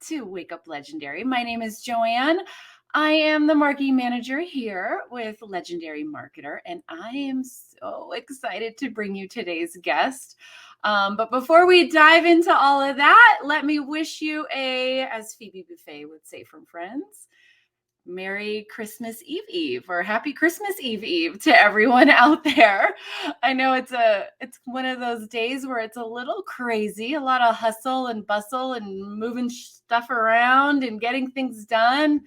to Wake Up Legendary. My name is Joanne. I am the marketing manager here with Legendary Marketer, and I am so excited to bring you today's guest. But before we dive into all of that, let me wish you as Phoebe Buffet would say from Friends, Merry Christmas Eve or Happy Christmas Eve to everyone out there. I know it's one of those days where it's a little crazy, a lot of hustle and bustle and moving stuff around and getting things done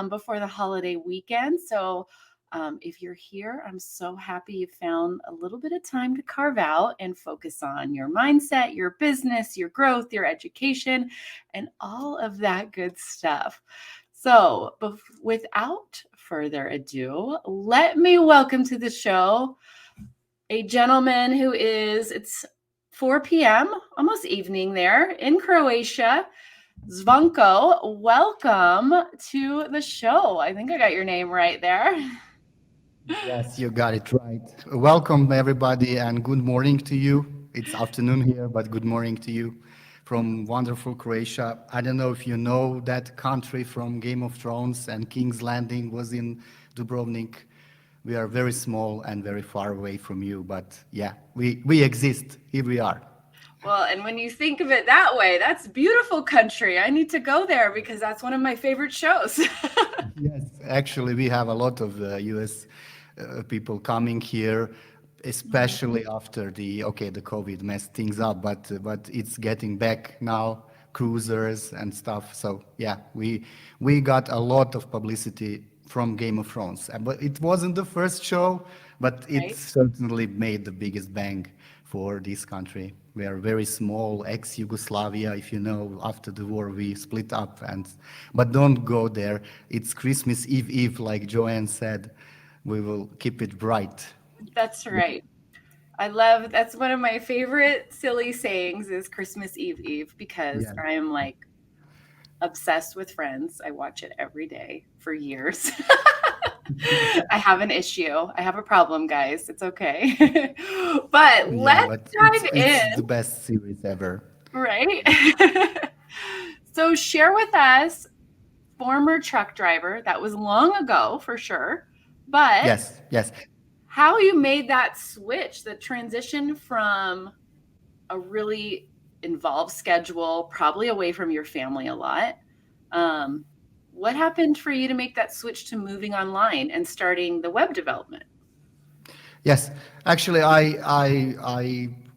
before the holiday weekend. So if you're here, I'm so happy you found a little bit of time to carve out and focus on your mindset, your business, your growth, your education, and all of that good stuff. So, without further ado, let me welcome to the show a gentleman who it's 4 p.m., almost evening there in Croatia. Zvonko, welcome to the show. I think I got your name right there. Yes, you got it right. Welcome, everybody, and good morning to you. It's afternoon here, but good morning to you from wonderful Croatia. I don't know if you know that country from Game of Thrones, and King's Landing was in Dubrovnik. We are very small and very far away from you, but yeah, we exist. Here we are. Well, and when you think of it that way, that's beautiful country. I need to go there because that's one of my favorite shows. Yes, actually, we have a lot of US people coming here, especially after the COVID messed things up, but it's getting back now, cruisers and stuff. So yeah, we got a lot of publicity from Game of Thrones, but it wasn't the first show, but it Right? certainly made the biggest bang for this country. We are very small, ex-Yugoslavia, if you know, after the war we split up, but don't go there. It's Christmas Eve, like Joanne said. We will keep it bright. That's right. That's one of my favorite silly sayings is Christmas Eve because Yeah. I am like obsessed with Friends. I watch it every day for years. I have an issue. I have a problem, guys. It's okay. But Yeah, let's but dive it's in, the best series ever. right? So share with us, former truck driver, that was long ago for sure, but Yes, yes. how you made that switch, the transition from a really involved schedule, probably away from your family a lot. Um, what happened for you to make that switch to moving online and starting the web development? Yes, actually,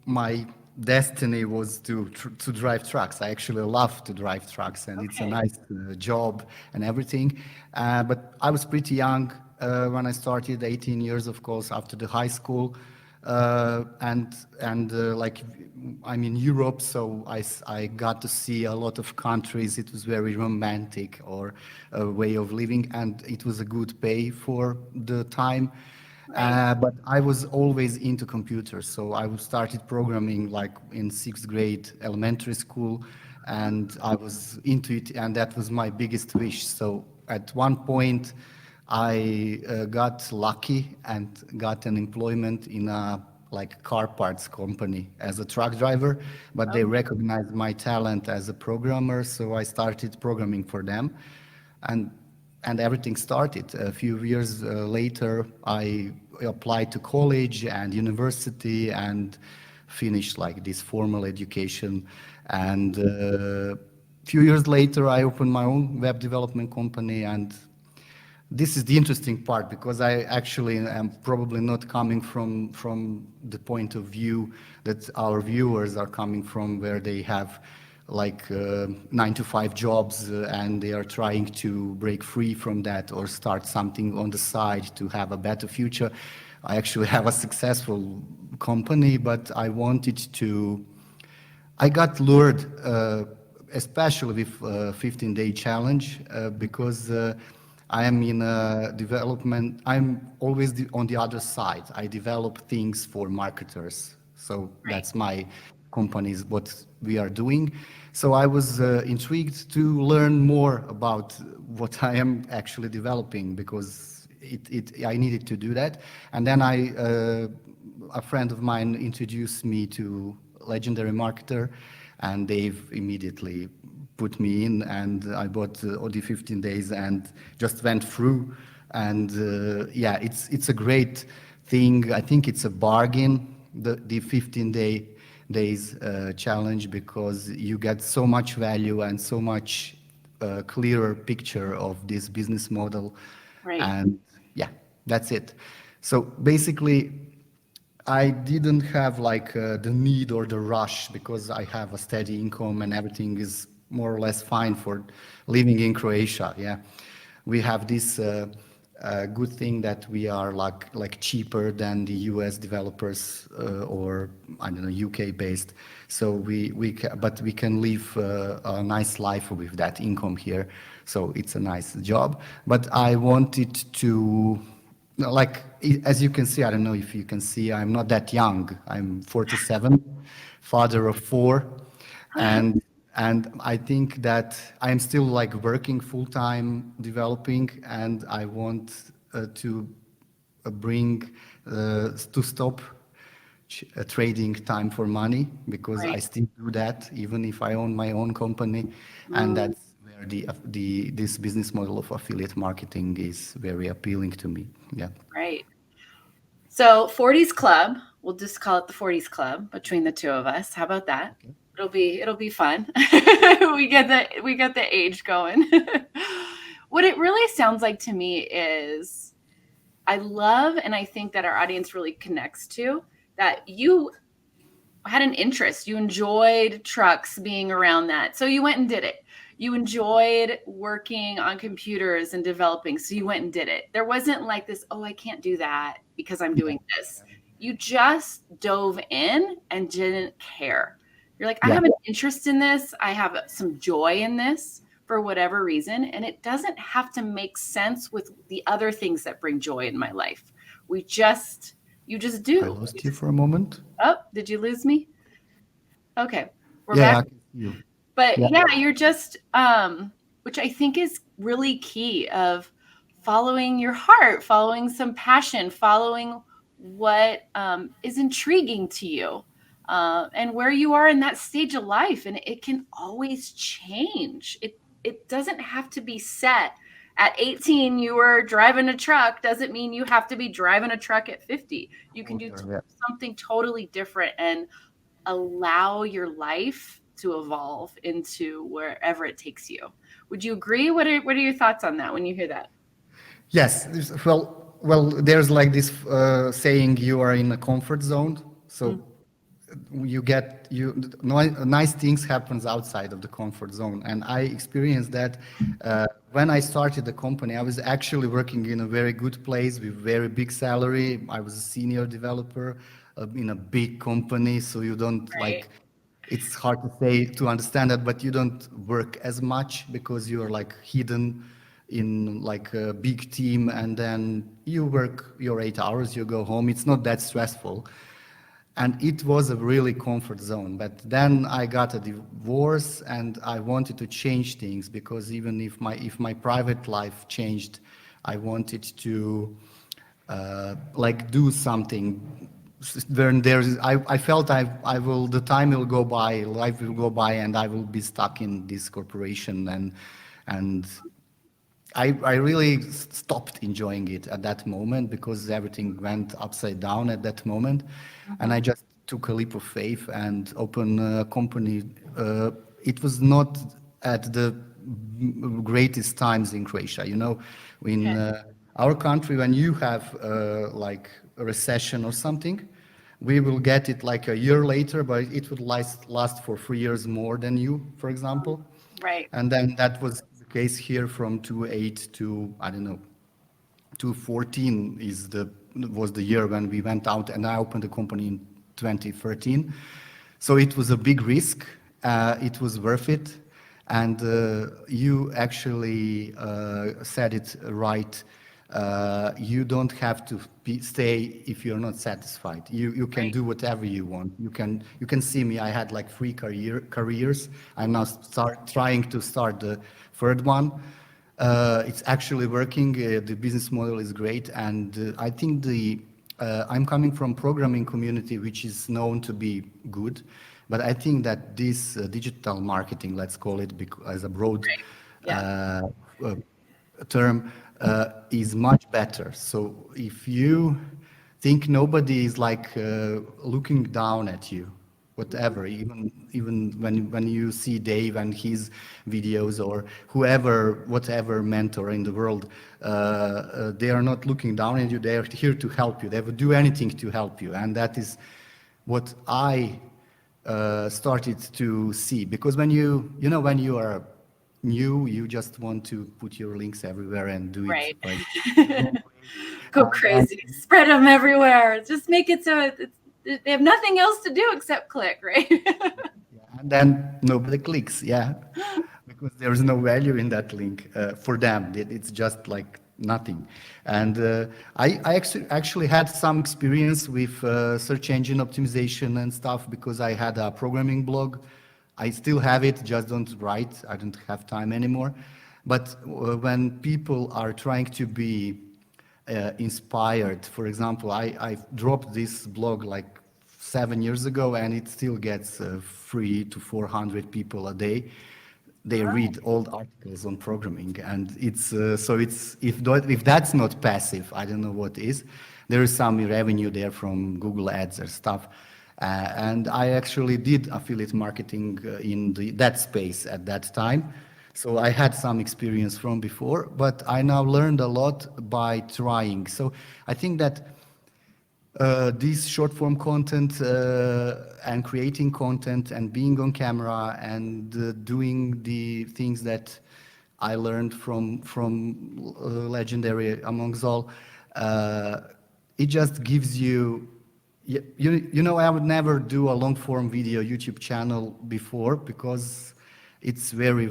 my destiny was to drive trucks. I actually love to drive trucks, and it's a Okay. nice job and everything. But I was pretty young when I started, 18 years, of course, after the high school, and like I'm in Europe, so I got to see a lot of countries. It was very romantic or a way of living, and it was a good pay for the time. Right. But I was always into computers, so I started programming like in sixth grade elementary school, and I was into it, and that was my biggest wish. So at one point, I got lucky and got an employment in a like car parts company as a truck driver, but they Oh, recognized my talent as a programmer, so I started programming for them, and and everything started. A few years later, I applied to college and university and finished like this formal education. And a few years later, I opened my own web development company. And this is the interesting part because I actually am probably not coming from the point of view that our viewers are coming from, where they have like 9 to 5 jobs and they are trying to break free from that or start something on the side to have a better future. I actually have a successful company, but I got lured, especially with 15-day challenge, because I am in development. I'm always on the other side. I develop things for marketers. So right. that's my company's what we are doing. So I was intrigued to learn more about what I am actually developing because I needed to do that. And then a friend of mine introduced me to Legendary Marketer, and they've immediately put me in, and I bought OD 15 days and just went through. And yeah, it's a great thing. I think it's a bargain, the 15 days challenge, because you get so much value and so much clearer picture of this business model. Right. And yeah, that's it. So basically, I didn't have like the need or the rush because I have a steady income and everything is more or less fine for living in Croatia. Yeah, we have this good thing that we are like cheaper than the U.S. developers or I don't know UK based. So but we can live a nice life with that income here. So it's a nice job. But I wanted to no, like as you can see, I don't know if you can see, I'm not that young. I'm 47, father of four, and I think that I'm still like working full time, developing, and I want to bring to stop trading time for money because I Right. still do that even if I own my own company, and Mm, that's where the this business model of affiliate marketing is very appealing to me. Yeah. right. So 40s Club, we'll just call it the 40s Club between the two of us. How about that? Okay. It'll be fun. We get the age going. What it really sounds like to me is I love and I think that our audience really connects to that you had an interest. You enjoyed trucks being around that. So you went and did it. You enjoyed working on computers and developing. So you went and did it. There wasn't like this, oh, I can't do that because I'm Yeah. doing this. You just dove in and didn't care. You're like, I Yeah. have an interest in this. I have some joy in this for whatever reason. And it doesn't have to make sense with the other things that bring joy in my life. You just I do. lost you for a moment. Oh, did you lose me? Okay, we're Yeah, back. yeah, I can see you. But Yeah. yeah, you're just which I think is really key of following your heart, following some passion, following what is intriguing to you. And where you are in that stage of life, and it can always change. It doesn't have to be set. At 18, you were driving a truck. Doesn't mean you have to be driving a truck at 50. You can do Older, yeah. something totally different and allow your life to evolve into wherever it takes you. Would you agree? What are your thoughts on that when you hear that? Yes. Well, there's like this saying you are in a comfort zone. Mm, So nice things happens outside of the comfort zone, and I experienced that when I started the company. I was actually working in a very good place with very big salary. I was a senior developer in a big company, so you don't right, like, it's hard to say to understand that, but you don't work as much because you are like hidden in like a big team, and then you work your 8 hours, you go home. It's not that stressful, and it was a really comfort zone. But then I got a divorce and I wanted to change things, because even if my private life changed, I wanted to like do something when I felt I will, the time will go by, life will go by, and I will be stuck in this corporation, and I really stopped enjoying it at that moment because everything went upside down at that moment. And hmm, I just took a leap of faith and opened a company. It was not at the greatest times in Croatia. You know, in okay, our country, when you have like a recession or something, we will get it like a year later, but it would last for 3 years more than you, for example. right, And then that was the case here from 28 to, I don't know, 2014 was the year when we went out, and I opened the company in 2013. So it was a big risk. It was worth it. And you actually said it right. You don't have to stay if you're not satisfied. You can right, do whatever you want. You can see me. I had like three careers. I'm now trying to start the third one. It's actually working. The business model is great, and I think I'm coming from programming community, which is known to be good, But I think that this digital marketing, let's call it as a broad Right. Yeah. uh, uh, term, is much better. So if you think nobody is like looking down at you, whatever, even when you see Dave and his videos or whoever, whatever mentor in the world, they are not looking down at you. They are here to help you. They will do anything to help you, and that is what I started to see. Because when when you are new, you just want to put your links everywhere and do it Right. like your own way. Go And then crazy. Spread them everywhere. Just make it so they have nothing else to do except click, right? and then nobody clicks, yeah, because there is no value in that link for them. It's just like nothing. And I actually had some experience with search engine optimization and stuff because I had a programming blog. I still have it, just don't write. I don't have time anymore. But when people are trying to be inspired, for example, I dropped this blog like 7 years ago, and it still gets 300 to 400 people a day. They read old articles on programming, and it's so it's if that's not passive, I don't know what is. There is some revenue there from Google Ads or stuff, and I actually did affiliate marketing in that space at that time. So I had some experience from before, but I now learned a lot by trying. So I think that this short form content and creating content and being on camera and doing the things that I learned from Legendary amongst all, uh, it just gives you. I would never do a long form video YouTube channel before because it's very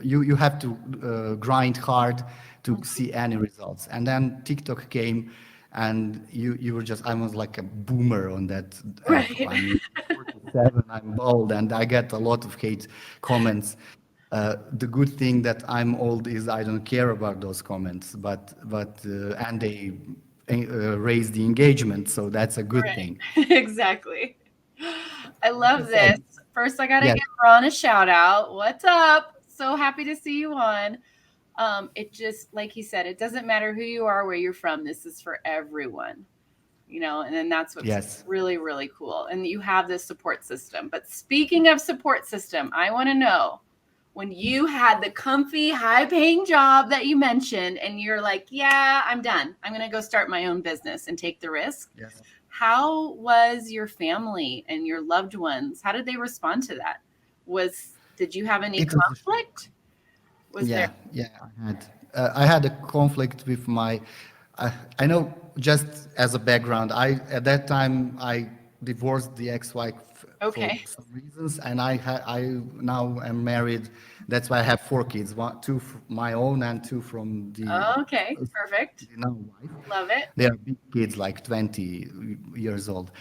you have to grind hard to see any results. And then TikTok came, and you were just I was like a boomer on that app. Right. I'm 47, I'm bald, and I get a lot of hate comments. The good thing that I'm old is I don't care about those comments, but and they raise the engagement, so that's a good thing. Right. Exactly. I Like I love this. said, First, I got to yes, give Ron a shout out. What's up? So happy to see you on. It just, like he said, it doesn't matter who you are, where you're from. This is for everyone, and then that's what's yes. really, really cool. And you have this support system. But speaking of support system, I want to know when you had the comfy, high paying job that you mentioned, and you're like, yeah, I'm done. I'm going to go start my own business and take the risk. Yes. How was your family and your loved ones? How did they respond to that? Did you have any It was a shock. conflict? Was there? Yeah, I had a conflict with my. I know just as a background, I at that time I divorced the ex-wife for Okay. some reasons, and I now am married. That's why I have four kids, two my own and two from Okay. Perfect. the now wife. Love it. They are big kids, like 20 years old,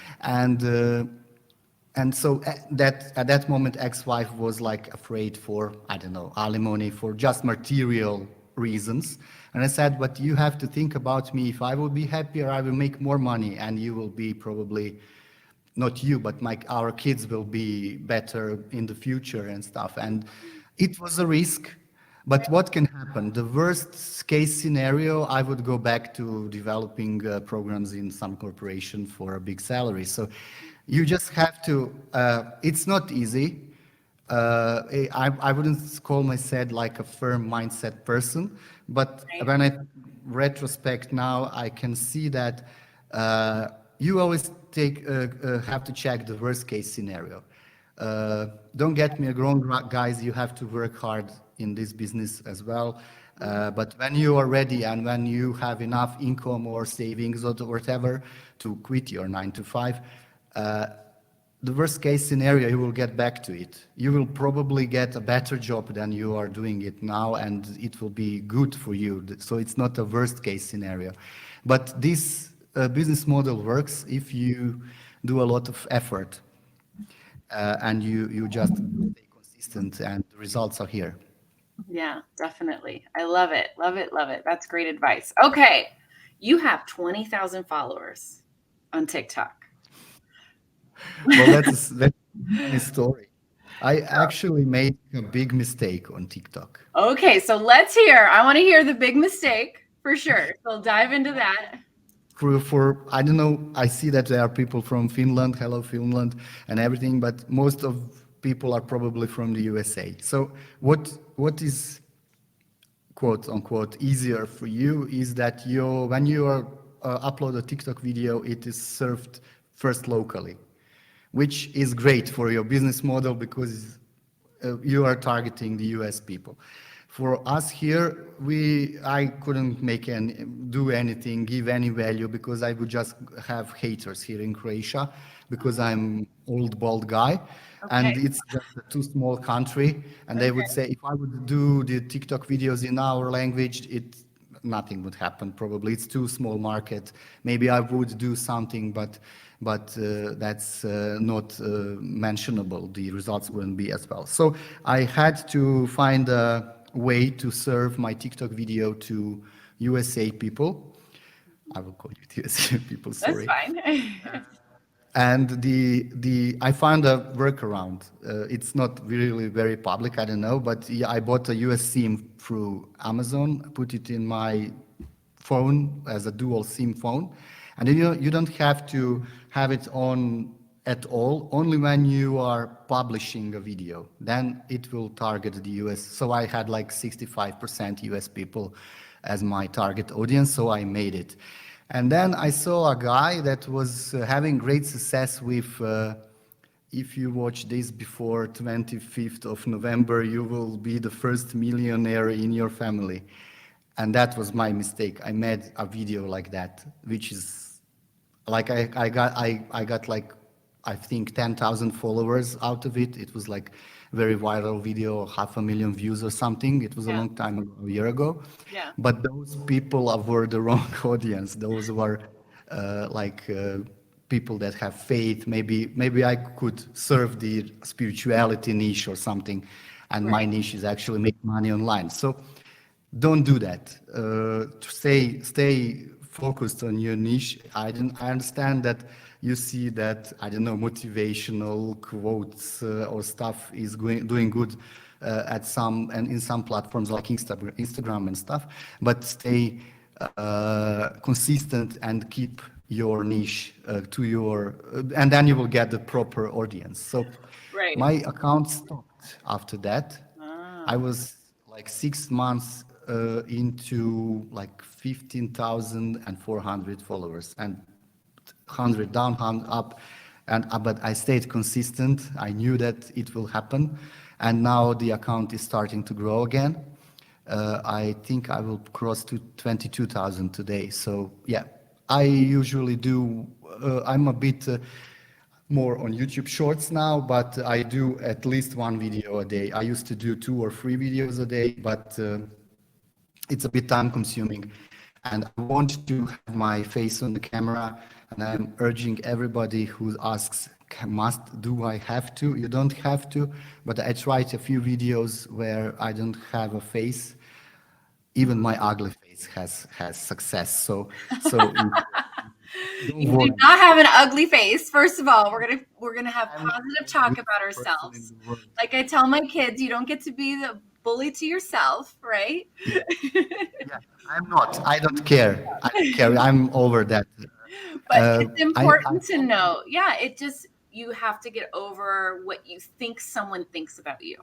and so at that moment, ex-wife was like afraid for, I don't know, alimony for just material reasons. And I said, but you have to think about me. If I will be happier, I will make more money, and you will be probably not you, but our kids will be better in the future and stuff. And it was a risk. But what can happen? The worst case scenario, I would go back to developing programs in some corporation for a big salary. So you just have to, it's not easy. I wouldn't call myself like a firm mindset person, but Right. when I retrospect now, I can see that you always have to check the worst case scenario. Don't get me wrong, guys, you have to work hard in this business as well. But when you are ready and when you have enough income or savings or whatever to quit your 9 to 5, the worst case scenario, you will get back to it. You will probably get a better job than you are doing it now, and it will be good for you. So it's not a worst case scenario. But this business model works if you do a lot of effort and you just stay consistent, and the results are here. Yeah, definitely. I love it. Love it. Love it. That's great advice. Okay. You have 20,000 followers on TikTok. Well, that's a funny story. I actually made a big mistake on TikTok. Okay, so let's hear. I want to hear the big mistake for sure. So dive into that. For I don't know, I see that there are people from Finland, hello Finland, and everything, but most of people are probably from the USA. So what is quote unquote easier for you is that you when you are upload a TikTok video, it is served first locally, which is great for your business model because you are targeting the US people. For us here, I couldn't do anything, give any value because I would just have haters here in Croatia because I'm old bald guy Okay. and it's just a too small country. And they would Okay. say if I would do the TikTok videos in our language, nothing would happen probably. It's too small market. Maybe I would do something, but that's not mentionable. The results wouldn't be as well. So I had to find a way to serve my TikTok video to USA people. I will call you USA people, That's sorry. fine. And the I found a workaround. It's not really very public, I don't know, but yeah, I bought a US SIM through Amazon, put it in my phone as a dual SIM phone, and then you don't have to have it on at all. Only when you are publishing a video, then it will target the US. So I had like 65% US people as my target audience, so I made it. And then I saw a guy that was having great success with, if you watch this before 25th of November, you will be the first millionaire in your family. And that was my mistake. I made a video like that, which is like I got like I think 10,000 followers out of it. It was like very viral video, 500,000 views or something. It was a Yeah. long time ago, a year ago. Yeah. But those people were the wrong audience. Those were people that have faith. Maybe I could serve the spirituality niche or something, and my Right. niche is actually make money online. So don't do that. Stay focused on your niche. I understand that you see that I don't know motivational quotes or stuff is doing good at some and in some platforms like Instagram and stuff. But stay consistent and keep your niche to your, and then you will get the proper audience. So Right. my account stopped after that. I Ah. was like 6 months into like 15,400 followers and 100 down, 100 up. And but I stayed consistent. I knew that it will happen, and now the account is starting to grow again. I think I will cross to 22,000 today. So yeah, I usually do. I'm a bit more on YouTube Shorts now, but I do at least one video a day. I used to do 2 or 3 videos a day, but it's a bit time consuming. And I want to have my face on the camera, and I'm urging everybody who asks, do I have to? You don't have to, but I tried a few videos where I don't have a face. Even my ugly face has success. So don't You do worry. not have an ugly face. First of all, we're gonna have I'm not positive the talk ugliest about person in ourselves. the world. Like I tell my kids, you don't get to be the bully to yourself, right? Yeah, yeah. I'm not. I don't care. I don't care. I'm over that. But it's I important to follow. know. Yeah, it just you have to get over what you think someone thinks about you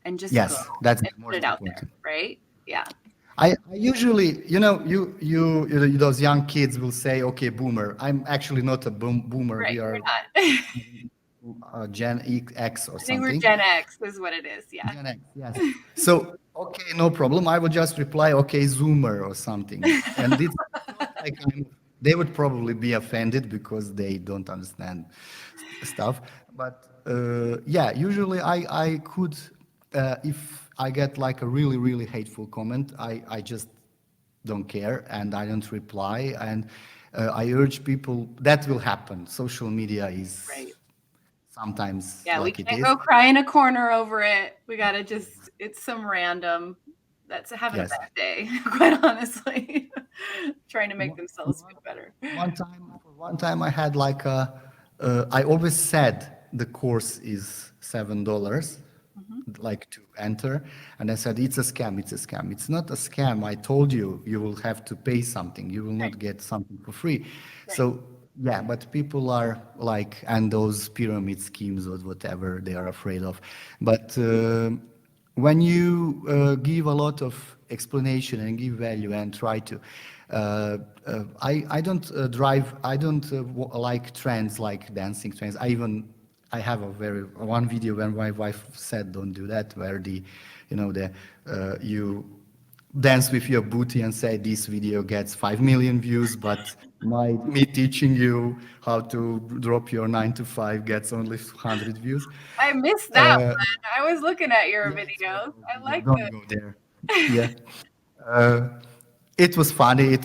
and just go Yes, that's and the put it most out there, important. right? Yeah. I usually, those young kids will say, okay, boomer. I'm actually not a boomer. Right. We are You're not. Gen X or I think we're something. Gen X is what it is. Yeah. Gen X, yes. So, okay, no problem. I will just reply, okay, Zoomer or something. And it's not like they would probably be offended because they don't understand stuff. But yeah, usually I could, if I get like a really, really hateful comment, I just don't care and I don't reply. And I urge people that will happen. Social media is Right. sometimes Yeah, we like it can't is. go cry in a corner over it. We gotta just it's some random that's having a Yes. bad day, quite honestly. Trying to make One, themselves one feel better. one time I had like a I always said the course is $7, Mhm. like to enter, and I said it's a scam. It's a scam. It's not a scam. I told you you will have to pay something. You will Right, not get something for free. right. So yeah, but people are like, and those pyramid schemes or whatever they are afraid of. But when you give a lot of explanation and give value and try to I don't drive, I don't like trends like dancing trends. I have a very one video where my wife said don't do that, where the you dance with your booty and say this video gets 5 million views, but me teaching you how to drop your 9 to 5 gets only 100 views. I missed that uh, one. I was looking at your yeah, it's very videos. old I video. like Don't go there. Yeah. Uh, it was funny. It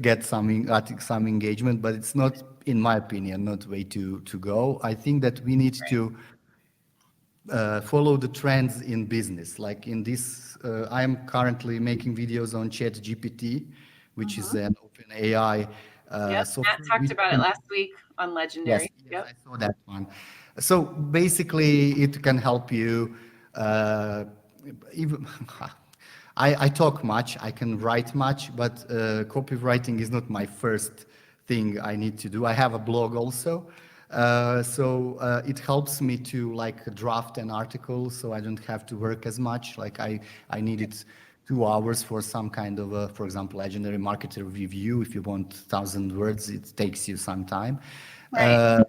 gets I think some engagement, but it's not, in my opinion, not way to go. I think that we need to follow the trends in business. Like in this, I am currently making videos on Chat GPT, which is Mhm. an open AI Yep, Matt software. talked We about it can last week on Yes, Legendary. yes, Yep. I saw that one. So basically, it can help you. Uh, even I talk much, I can write much, but copywriting is not my first thing I need to do. I have a blog also, so it helps me to like draft an article, so I don't have to work as much. Like I needed 2 hours for some kind of a, for example, legendary marketer review. If you want 1,000 words, it takes you some time. Right. Uh,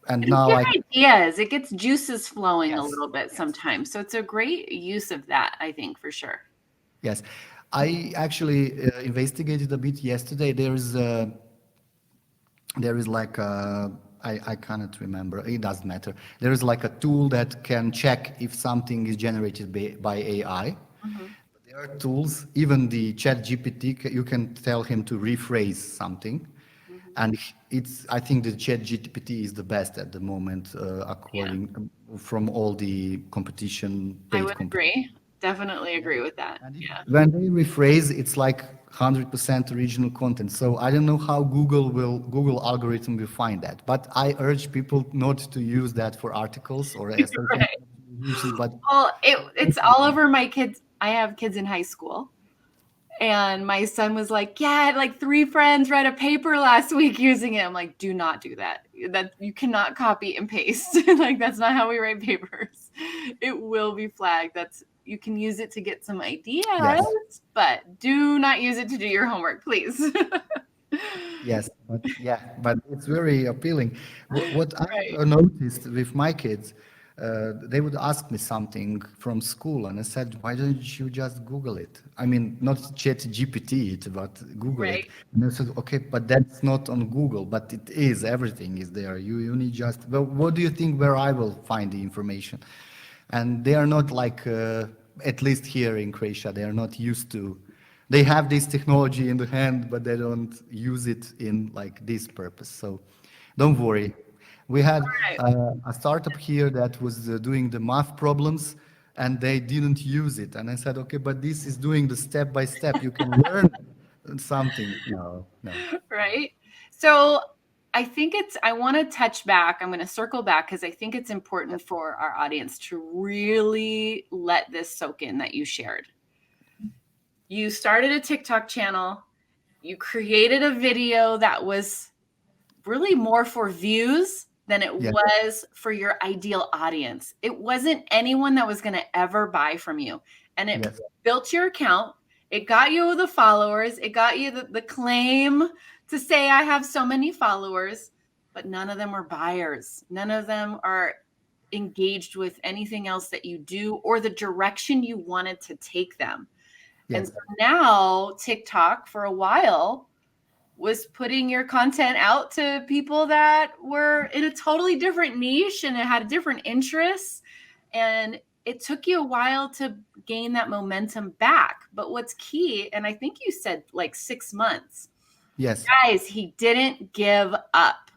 and It'll now get I ideas. It gets juices flowing a yes, little bit yes, sometimes. So it's a great use of that, I think, for sure. yes. I actually investigated a bit yesterday. There is like I cannot remember. It doesn't matter. There is like a tool that can check if something is generated by AI. Mhm. There are tools, even the Chat GPT, you can tell him to rephrase something. Mhm. And I think the Chat GPT is the best at the moment, Yeah, according from all the competition, I paid would competition. agree. Definitely Yeah. agree with that. And Yeah. when they rephrase, it's like 100% original content. So I don't know how Google algorithm will find that. But I urge people not to use that for articles or a certain Right. uses, but Well, for it's open all things. over my kids. I have kids in high school. And my son was like, "Yeah, I had like three friends read a paper last week using it." I'm like, "Do not do that. That you cannot copy and paste. Like that's not how we write papers. It will be flagged. That's you can use it to get some ideas, Yes. but do not use it to do your homework, please." Yes, but yeah, but it's very appealing. What I Right. noticed with my kids, they would ask me something from school, and I said, "Why don't you just Google it? I mean, not Chat GPT it, but Google it." Right. And I said, "Okay, but that's not on Google, but it is. Everything is there. You need just. Well, what do you think where I will find the information?" And they are not like, at least here in Croatia, they are not used to. They have this technology in the hand, but they don't use it in like this purpose. So don't worry. We had Right. a startup here that was doing the math problems and they didn't use it. And I said, okay, but this is doing the step by step. You can learn something. No, no. Right. So I think I want to touch back. I'm going to circle back because I think it's important Yes, for our audience to really let this soak in that you shared. You started a TikTok channel, you created a video that was really more for views than it yes, was for your ideal audience. It wasn't anyone that was going to ever buy from you. And it yes, built your account. It got you the followers. It got you the claim to say, I have so many followers, but none of them are buyers. None of them are engaged with anything else that you do or the direction you wanted to take them. And yes, so now TikTok for a while was putting your content out to people that were in a totally different niche and it had different interests. And it took you a while to gain that momentum back. But what's key, and I think you said like 6 months, yes, guys, he didn't give up.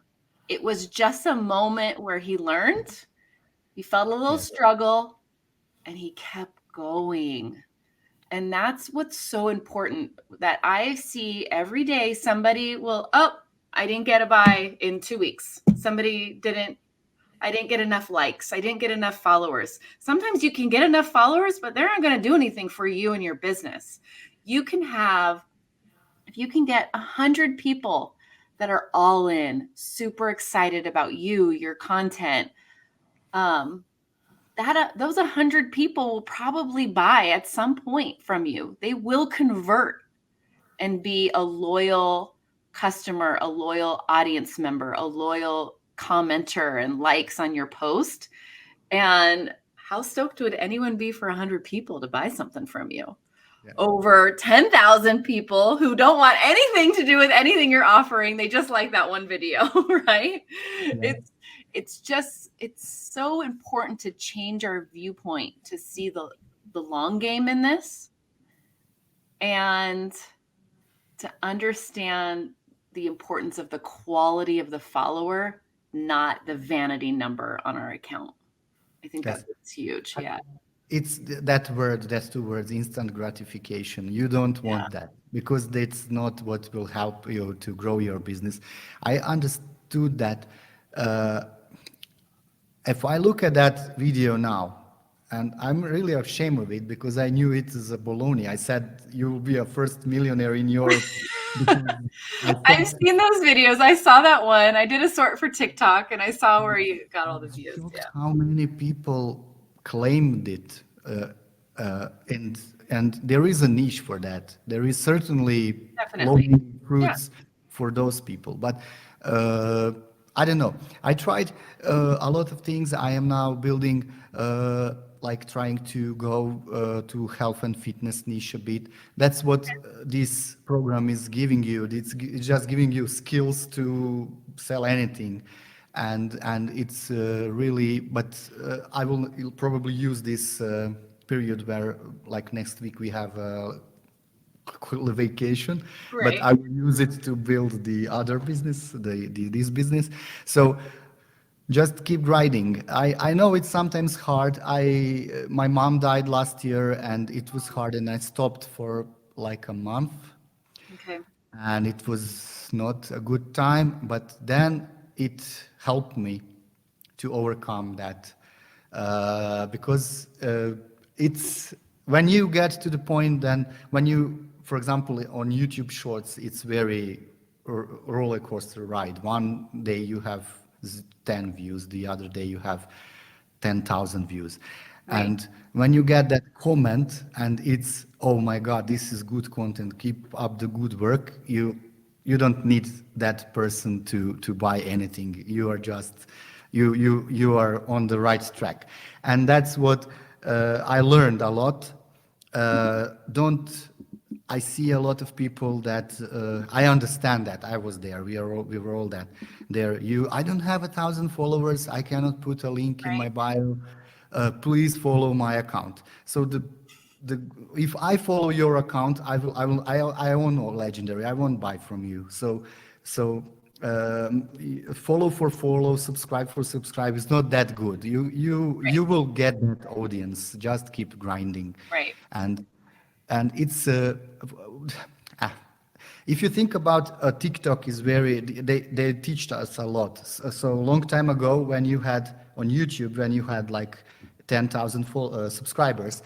It was just a moment where he learned, he felt a little yes, struggle, and he kept going. And that's what's so important that I see every day somebody will, oh, I didn't get a buy in 2 weeks. I didn't get enough likes. I didn't get enough followers. Sometimes you can get enough followers, but they're not going to do anything for you and your business. You can have, if you can get 100 people that are all in, super excited about you, your content, those 100 people will probably buy at some point from you. They will convert and be a loyal customer, a loyal audience member, a loyal commenter and likes on your post. And how stoked would anyone be for 100 people to buy something from you? Yeah. Over 10,000 people who don't want anything to do with anything you're offering. They just like that one video, right? Yeah. It's so important to change our viewpoint, to see the long game in this, and to understand the importance of the quality of the follower, not the vanity number on our account. I think Yes. that's huge. Yeah. It's that word, that's two words, instant gratification. You don't Yeah. want that because that's not what will help you to grow your business. I understood that. Uh, if I look at that video now, and I'm really ashamed of it because I knew it is a baloney. I said you will be a first millionaire in your. Because I I've said seen those videos. I saw that one. I did a sort for TikTok and I saw where you got all the views. shocked Yeah. how many people claimed it, and there is a niche for that. There is certainly Definitely. low-hanging Yeah. fruits for those people, but I don't know. I tried a lot of things. I am now building. Like trying to go to health and fitness niche a bit. That's what this program is giving you. It's just giving you skills to sell anything, and it's really. But I will probably use this period where, like next week, we have a vacation, but Right. I will use it to build the other business, this business. So just keep grinding. I know it's sometimes hard. My mom died last year and it was hard and I stopped for like a month Okay. and it was not a good time, but then it helped me to overcome that because it's when you get to the point then when you, for example, on YouTube Shorts, it's very roller coaster ride. One day you have 10 views, the other day you have 10,000 views. Right. And when you get that comment and it's, oh my God, this is good content, keep up the good work, you don't need that person to buy anything. You are just, you are on the right track. And that's what I learned a lot. Don't I see a lot of people that I understand that I was there. We were all that there. I don't have 1,000 followers. I cannot put a link in my Right. bio. Please follow my account. So the if I follow your account, I won't know legendary. I won't buy from you. So follow for follow, subscribe for subscribe is not that good. You will get that audience. Just keep grinding, Right. and it's ah, if you think about TikTok is very they teach us a lot. So long time ago when you had on YouTube when you had like 10,000 subscribers,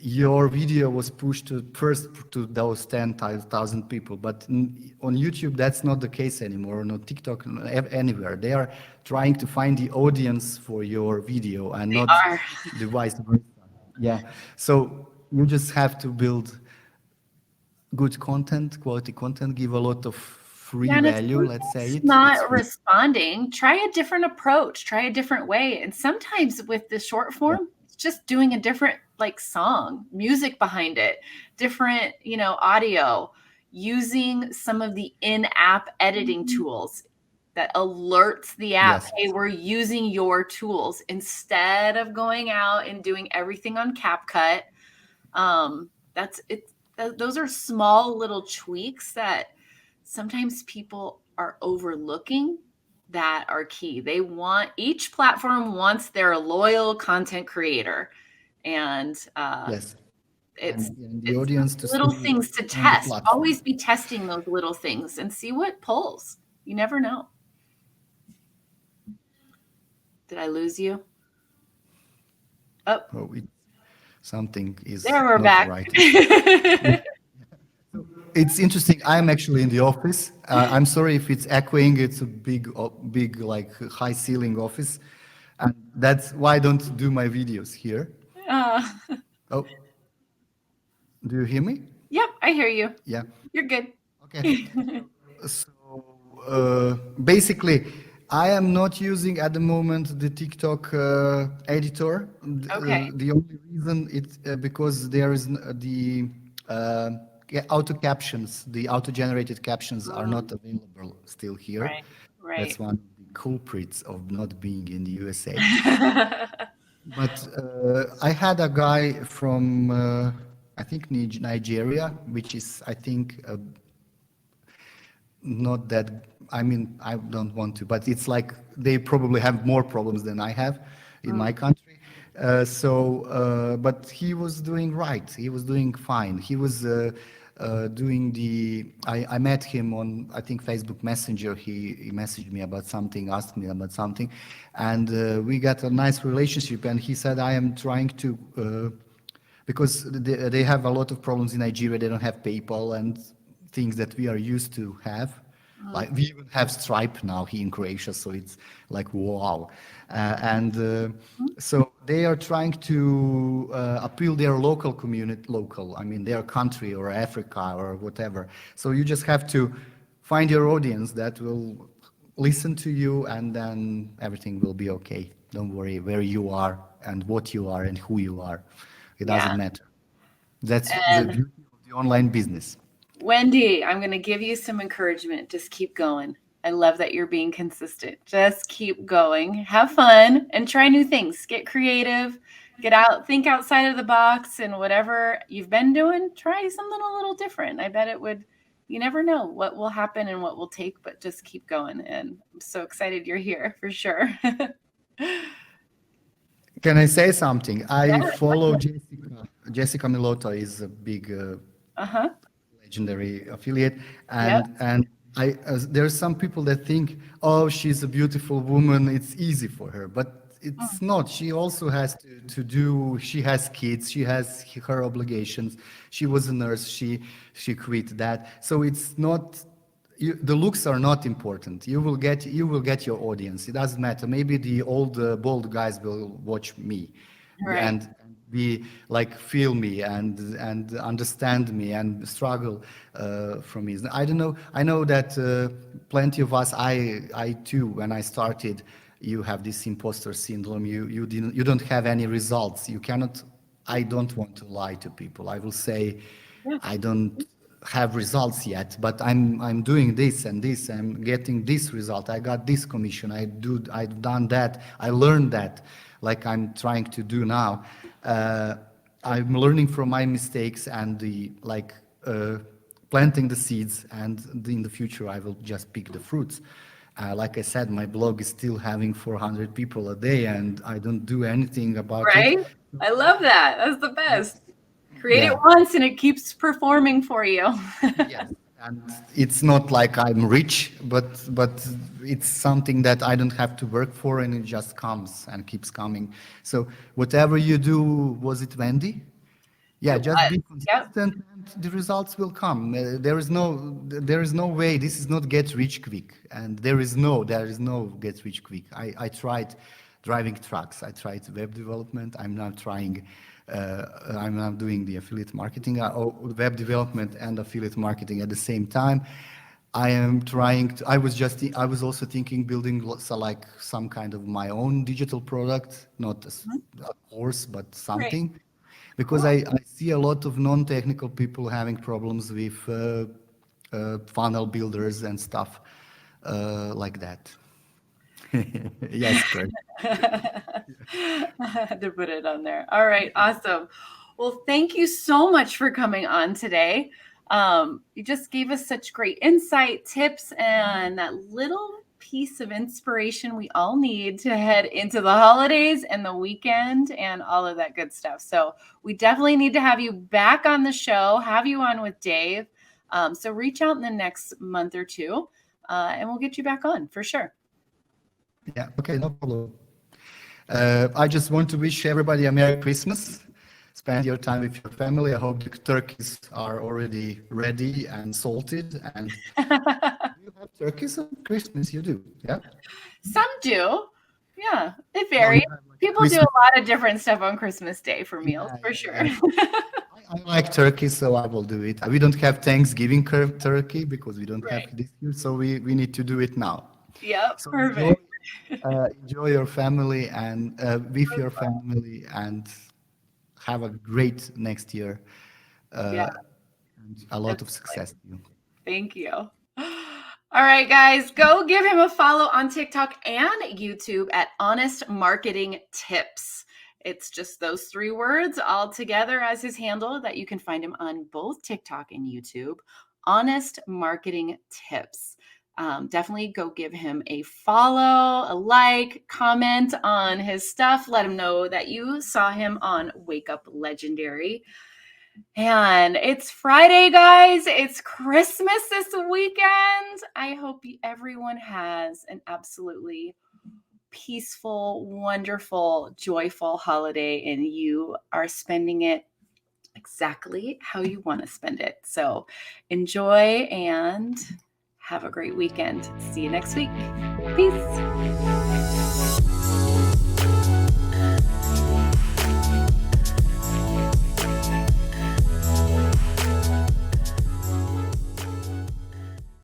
your video was pushed to first to those 10,000 people. But on YouTube that's not the case anymore. No TikTok, anywhere they are trying to find the audience for your video and They not are. the vice versa. Yeah. So you just have to build good content, quality content, give a lot of free Yeah, and if value, let's say someone's it's not free. responding, try a different approach, try a different way. And sometimes with the short Yeah. form, it's just doing a different like song, music behind it, different, audio, using some of the in-app editing tools that alerts the app, Yes. hey, we're using your tools instead of going out and doing everything on CapCut. That's it. Those are small little tweaks that sometimes people are overlooking that are key. Each platform wants their loyal content creator, and Yes. it's And the it's audience to little stay things to on the test. platform. Always be testing those little things and see what pulls. You never know. Did I lose you? Oh, Oh, something is there we're not back. right. It's interesting. I'm actually in the office. I'm sorry if it's echoing. It's a big, like high ceiling office, and that's why I don't do my videos here. uh, Oh, do you hear me? yep, I hear you. Yeah. You're good. Okay. So basically, I am not using at the moment the TikTok editor. Okay. The only reason it's because there is uh, auto captions, the auto generated captions are Mm, not available still here. right, right. That's one of the culprits of not being in the USA. But I had a guy from I think Nigeria, which is I think not that, I mean, I don't want to, but it's like they probably have more problems than I have in Mm, my country. But he was doing right. He was doing fine. He was doing I met him on, I think, Facebook Messenger. He messaged me about something, asked me about something, and we got a nice relationship. And he said, I am trying to because they have a lot of problems in Nigeria. They don't have PayPal and things that we are used to have. mm, Like we even have Stripe now here in Croatia, so it's like wow. And mm. so they are trying to appeal their local community, local, I mean their country or Africa or whatever. So you just have to find your audience that will listen to you, and then everything will be okay. Don't worry where you are and what you are and who you are. It Yeah. doesn't matter. That's the And beauty of the online business. Wendy, I'm going to give you some encouragement. Just keep going. I love that you're being consistent. Just keep going. Have fun and try new things. Get creative. Get out, think outside of the box, and whatever you've been doing, try something a little different. I bet it would, you never know what will happen and what will take, but just keep going. And I'm so excited you're here for sure. Can I say something? I Yeah. follow Jessica. Jessica Milota is a big Uh-huh. legendary affiliate, Yep. and there are some people that think, oh, she's a beautiful woman, it's easy for her, but Mm, it's not. She also has to do. She has kids. She has her obligations. She was a nurse. She quit that. So it's not. The looks are not important. You will get your audience. It doesn't matter. Maybe the old bald guys will watch me, right. and be like feel me and understand me and struggle from me. I don't know. I know that plenty of us. I too. When I started, you have this imposter syndrome. You don't have any results. You cannot. I don't want to lie to people. I will say, Yeah. I don't have results yet, but I'm doing this and this. I'm getting this result. I got this commission. I've done that. I learned that, like I'm trying to do now. Uh, I'm learning from my mistakes and the like planting the seeds, and in the future I will just pick the fruits. Like I said, my blog is still having 400 people a day, and I don't do anything about it. Right? I love that. That's the Yes. best. Create it Yeah. once and it keeps performing for you. Yes, and it's not like I'm rich, but it's something that I don't have to work for, and it just comes and keeps coming. So whatever you do, was it Wendy? Yeah, It just was. be Yep. consistent, and the results will come. There is no way. This is not get rich quick, and there is no get rich quick. I tried driving trucks. I tried web development. I'm now trying. I'm now doing the affiliate marketing, web development and affiliate marketing at the same time. I am trying to. I was also thinking building so like some kind of my own digital product, not Mhm. a course, but Great. something, because Cool. I see a lot of non-technical people having problems with funnel builders and stuff like that. Yes, Kurt. I had to put it on there. All right. Awesome. Well, thank you so much for coming on today. You just gave us such great insight, tips, and that little piece of inspiration we all need to head into the holidays and the weekend and all of that good stuff. So, we definitely need to have you back on the show, have you on with Dave. So, reach out in the next month or two. and we'll get you back on for sure. Yeah, okay, no problem. I just want to wish everybody a Merry Christmas. Spend your time with your family. I hope the turkeys are already ready and salted. And you have turkeys on Christmas, you do, yeah? Some do. Yeah, it Oh, you varies. have like a People do a Christmas. lot of different stuff on Christmas Day for meals, Yeah, for yeah, sure. yeah. I like turkey, so I will do it. We don't have Thanksgiving turkey because we don't have Right. it this year, so we need to do it now. Yep, So perfect. enjoy your family and with your family, and have a great next year. Yeah, And a lot of definitely. success to you. Thank you. All right, guys, go give him a follow on TikTok and YouTube at Honest Marketing Tips. It's just those 3 words all together as his handle that you can find him on both TikTok and YouTube. Honest Marketing Tips. Definitely go give him a follow, a like, comment on his stuff. Let him know that you saw him on Wake Up Legendary. And it's Friday, guys. It's Christmas this weekend. I hope everyone has an absolutely peaceful, wonderful, joyful holiday, and you are spending it exactly how you want to spend it. So enjoy and have a great weekend. See you next week. Peace.